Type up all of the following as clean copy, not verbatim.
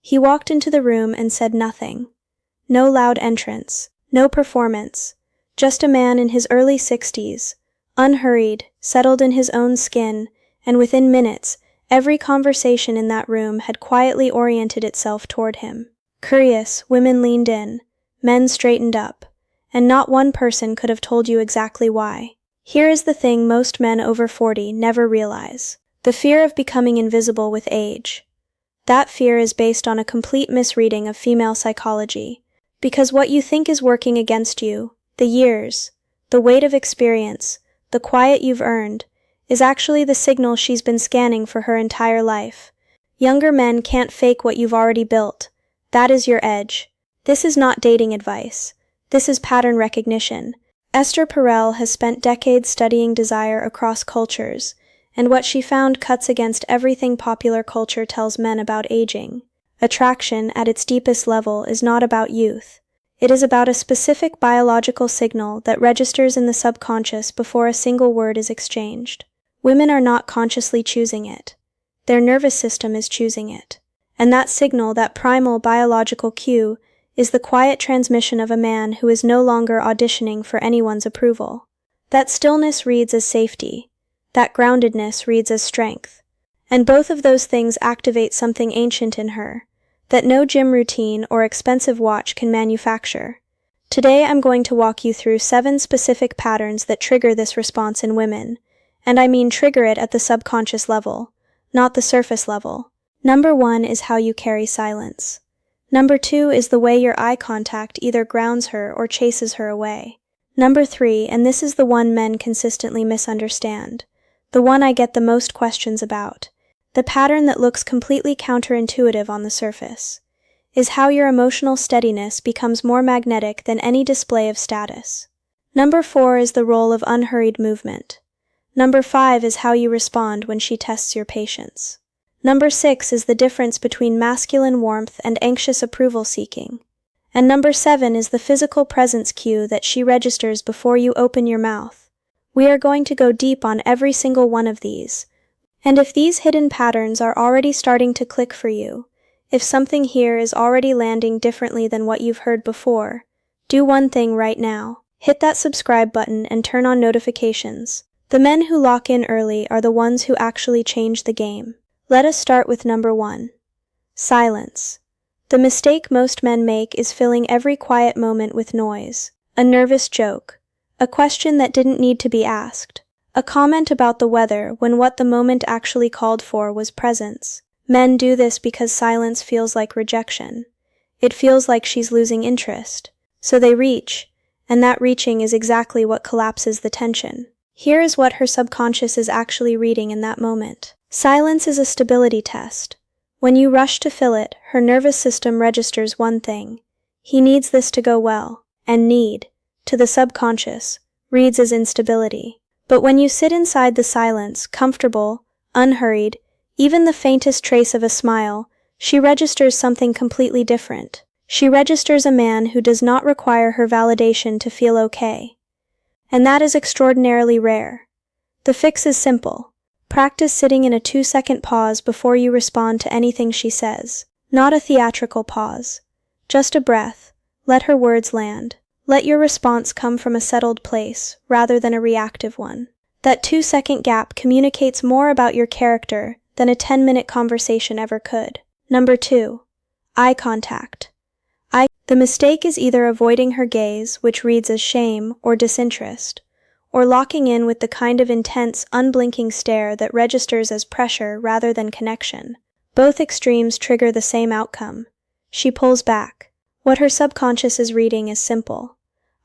He walked into the room and said nothing. No loud entrance, no performance, just a man in his early 60s, unhurried, settled in his own skin, and within minutes, every conversation in that room had quietly oriented itself toward him. Curious, women leaned in, men straightened up, and not one person could have told you exactly why. Here is the thing most men over 40 never realize: the fear of becoming invisible with age. That fear is based on a complete misreading of female psychology, because what you think is working against you, the years, the weight of experience, the quiet you've earned, is actually the signal she's been scanning for her entire life. Younger men can't fake what you've already built. That is your edge. This is not dating advice. This is pattern recognition. Esther Perel has spent decades studying desire across cultures, and what she found cuts against everything popular culture tells men about aging. Attraction, at its deepest level, is not about youth. It is about a specific biological signal that registers in the subconscious before a single word is exchanged. Women are not consciously choosing it. Their nervous system is choosing it. And that signal, that primal biological cue, is the quiet transmission of a man who is no longer auditioning for anyone's approval. That stillness reads as safety. That groundedness reads as strength. And both of those things activate something ancient in her, that no gym routine or expensive watch can manufacture. Today I'm going to walk you through 7 specific patterns that trigger this response in women, and I mean trigger it at the subconscious level, not the surface level. Number 1 is how you carry silence. Number 2 is the way your eye contact either grounds her or chases her away. Number 3, and this is the one men consistently misunderstand, the one I get the most questions about, the pattern that looks completely counterintuitive on the surface, is how your emotional steadiness becomes more magnetic than any display of status. Number 4 is the role of unhurried movement. Number 5 is how you respond when she tests your patience. Number 6 is the difference between masculine warmth and anxious approval seeking. And number 7 is the physical presence cue that she registers before you open your mouth. We are going to go deep on every single one of these. And if these hidden patterns are already starting to click for you, if something here is already landing differently than what you've heard before, do one thing right now. Hit that subscribe button and turn on notifications. The men who lock in early are the ones who actually change the game. Let us start with number 1. Silence. The mistake most men make is filling every quiet moment with noise, a nervous joke, a question that didn't need to be asked, a comment about the weather when what the moment actually called for was presence. Men do this because silence feels like rejection. It feels like she's losing interest. So they reach, and that reaching is exactly what collapses the tension. Here is what her subconscious is actually reading in that moment. Silence is a stability test. When you rush to fill it, her nervous system registers one thing: he needs this to go well, and need, to the subconscious, reads as instability. But when you sit inside the silence, comfortable, unhurried, even the faintest trace of a smile, she registers something completely different. She registers a man who does not require her validation to feel okay. And that is extraordinarily rare. The fix is simple. Practice sitting in a 2-second pause before you respond to anything she says. Not a theatrical pause. Just a breath. Let her words land. Let your response come from a settled place, rather than a reactive one. That 2-second gap communicates more about your character than a 10-minute conversation ever could. Number 2. Eye contact. The mistake is either avoiding her gaze, which reads as shame or disinterest, or locking in with the kind of intense, unblinking stare that registers as pressure rather than connection. Both extremes trigger the same outcome. She pulls back. What her subconscious is reading is simple.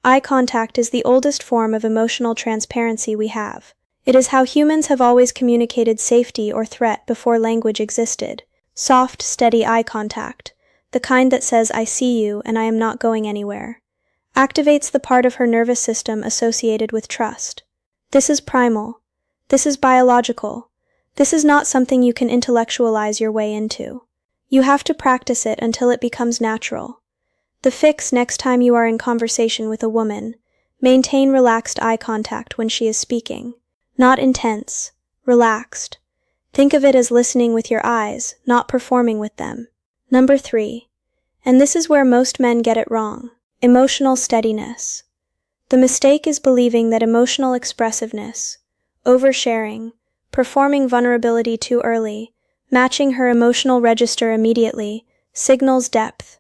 Eye contact is the oldest form of emotional transparency we have. It is how humans have always communicated safety or threat before language existed. Soft, steady eye contact, the kind that says "I see you and I am not going anywhere," activates the part of her nervous system associated with trust. This is primal. This is biological. This is not something you can intellectualize your way into. You have to practice it until it becomes natural. The fix next time you are in conversation with a woman: maintain relaxed eye contact when she is speaking. Not intense, relaxed. Think of it as listening with your eyes, not performing with them. Number 3. And this is where most men get it wrong. Emotional steadiness. The mistake is believing that emotional expressiveness, oversharing, performing vulnerability too early, matching her emotional register immediately, signals depth.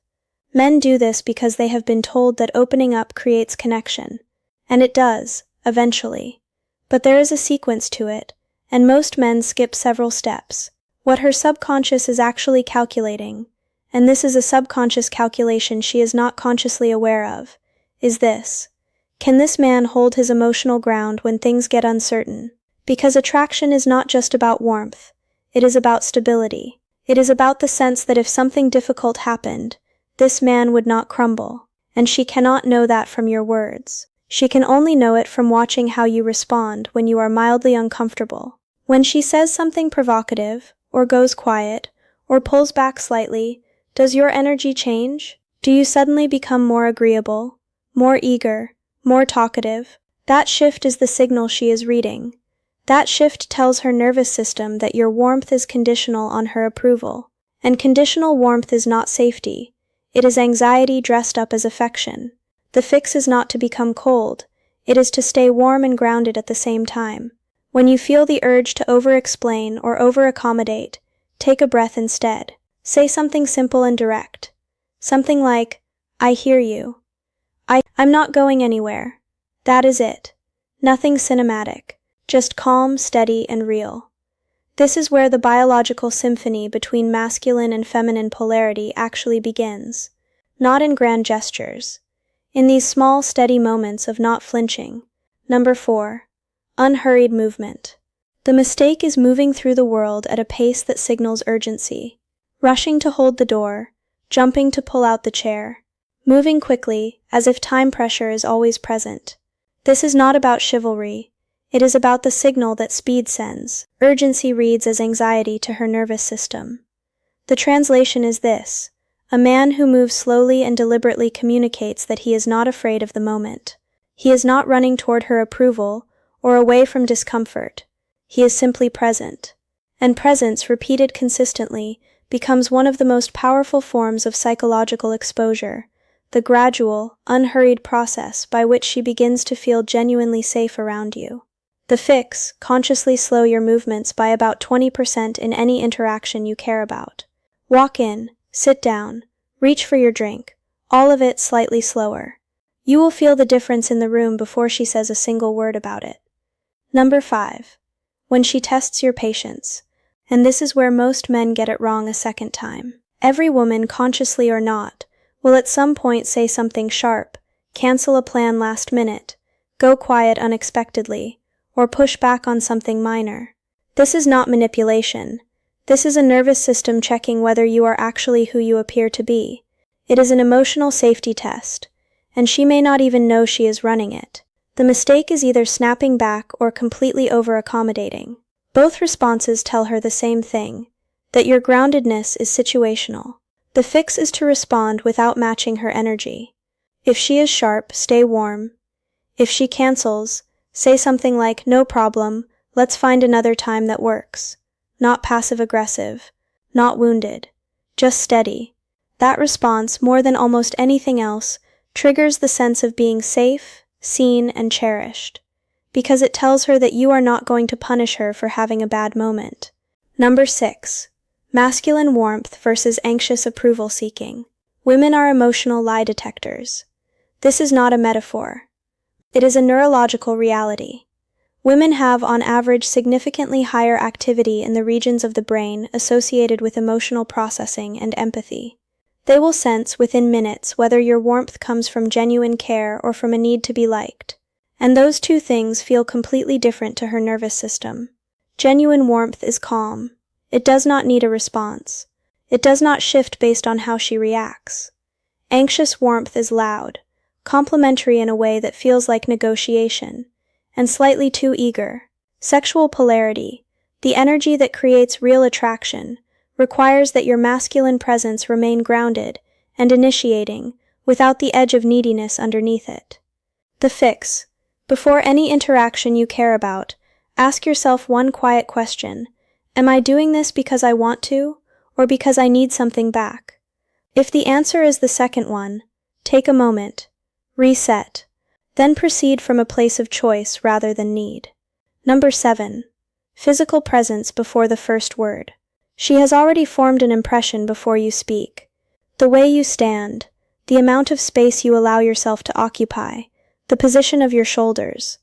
Men do this because they have been told that opening up creates connection. And it does, eventually. But there is a sequence to it, and most men skip several steps. What her subconscious is actually calculating, and this is a subconscious calculation she is not consciously aware of, is this: can this man hold his emotional ground when things get uncertain? Because attraction is not just about warmth, it is about stability. It is about the sense that if something difficult happened, this man would not crumble, and she cannot know that from your words. She can only know it from watching how you respond when you are mildly uncomfortable. When she says something provocative, or goes quiet, or pulls back slightly, does your energy change? Do you suddenly become more agreeable, more eager, more talkative? That shift is the signal she is reading. That shift tells her nervous system that your warmth is conditional on her approval. And conditional warmth is not safety. It is anxiety dressed up as affection. The fix is not to become cold. It is to stay warm and grounded at the same time. When you feel the urge to over-explain or over-accommodate, take a breath instead. Say something simple and direct. Something like, "I hear you. I'm not going anywhere." That is it. Nothing cinematic. Just calm, steady, and real. This is where the biological symphony between masculine and feminine polarity actually begins. Not in grand gestures. In these small, steady moments of not flinching. Number 4. Unhurried movement. The mistake is moving through the world at a pace that signals urgency. Rushing to hold the door, jumping to pull out the chair. Moving quickly, as if time pressure is always present. This is not about chivalry. It is about the signal that speed sends. Urgency reads as anxiety to her nervous system. The translation is this: a man who moves slowly and deliberately communicates that he is not afraid of the moment. He is not running toward her approval or away from discomfort. He is simply present. And presence, repeated consistently, becomes one of the most powerful forms of psychological exposure, the gradual, unhurried process by which she begins to feel genuinely safe around you. The fix: consciously slow your movements by about 20% in any interaction you care about. Walk in, sit down, reach for your drink, all of it slightly slower. You will feel the difference in the room before she says a single word about it. Number 5. When she tests your patience. And this is where most men get it wrong a second time. Every woman, consciously or not, will at some point say something sharp, cancel a plan last minute, go quiet unexpectedly, or push back on something minor. This is not manipulation. This is a nervous system checking whether you are actually who you appear to be. It is an emotional safety test, and she may not even know she is running it. The mistake is either snapping back or completely over-accommodating. Both responses tell her the same thing, that your groundedness is situational. The fix is to respond without matching her energy. If she is sharp, stay warm. If she cancels, say something like, "No problem, let's find another time that works." Not passive-aggressive, not wounded, just steady. That response, more than almost anything else, triggers the sense of being safe, seen, and cherished, because it tells her that you are not going to punish her for having a bad moment. Number 6. Masculine warmth versus anxious approval seeking. Women are emotional lie detectors. This is not a metaphor. It is a neurological reality. Women have, on average, significantly higher activity in the regions of the brain associated with emotional processing and empathy. They will sense within minutes whether your warmth comes from genuine care or from a need to be liked. And those two things feel completely different to her nervous system. Genuine warmth is calm. It does not need a response. It does not shift based on how she reacts. Anxious warmth is loud, complimentary in a way that feels like negotiation, and slightly too eager. Sexual polarity, the energy that creates real attraction, requires that your masculine presence remain grounded and initiating, without the edge of neediness underneath it. The fix: before any interaction you care about, ask yourself one quiet question: am I doing this because I want to, or because I need something back? If the answer is the second one, take a moment, reset, then proceed from a place of choice rather than need. Number 7. Physical presence before the first word. She has already formed an impression before you speak. The way you stand, the amount of space you allow yourself to occupy, the position of your shoulders,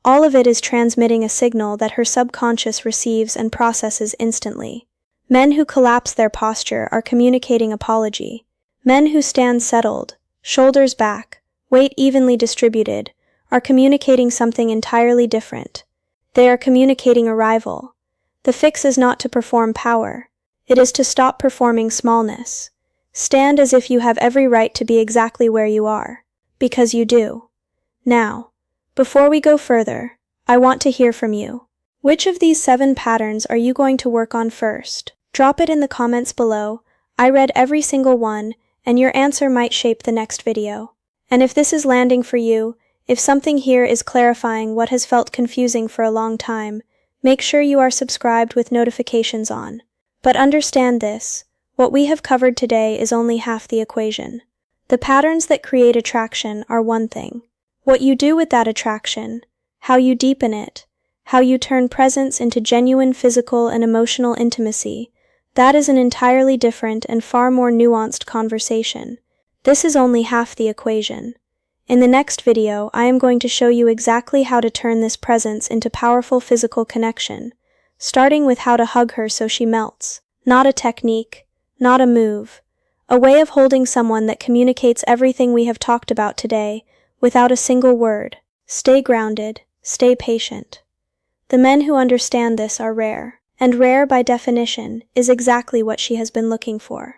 all of it is transmitting a signal that her subconscious receives and processes instantly. Men who collapse their posture are communicating apology. Men who stand settled, shoulders back, weight evenly distributed, are communicating something entirely different. They are communicating arrival. The fix is not to perform power. It is to stop performing smallness. Stand as if you have every right to be exactly where you are, because you do. Now, before we go further, I want to hear from you. Which of these 7 patterns are you going to work on first? Drop it in the comments below. I read every single one, and your answer might shape the next video. And if this is landing for you, if something here is clarifying what has felt confusing for a long time, make sure you are subscribed with notifications on. But understand this, what we have covered today is only half the equation. The patterns that create attraction are one thing. What you do with that attraction, how you deepen it, how you turn presence into genuine physical and emotional intimacy, that is an entirely different and far more nuanced conversation. This is only half the equation. In the next video, I am going to show you exactly how to turn this presence into powerful physical connection, starting with how to hug her so she melts. Not a technique, not a move. A way of holding someone that communicates everything we have talked about today, without a single word. Stay grounded, stay patient. The men who understand this are rare, and rare by definition is exactly what she has been looking for.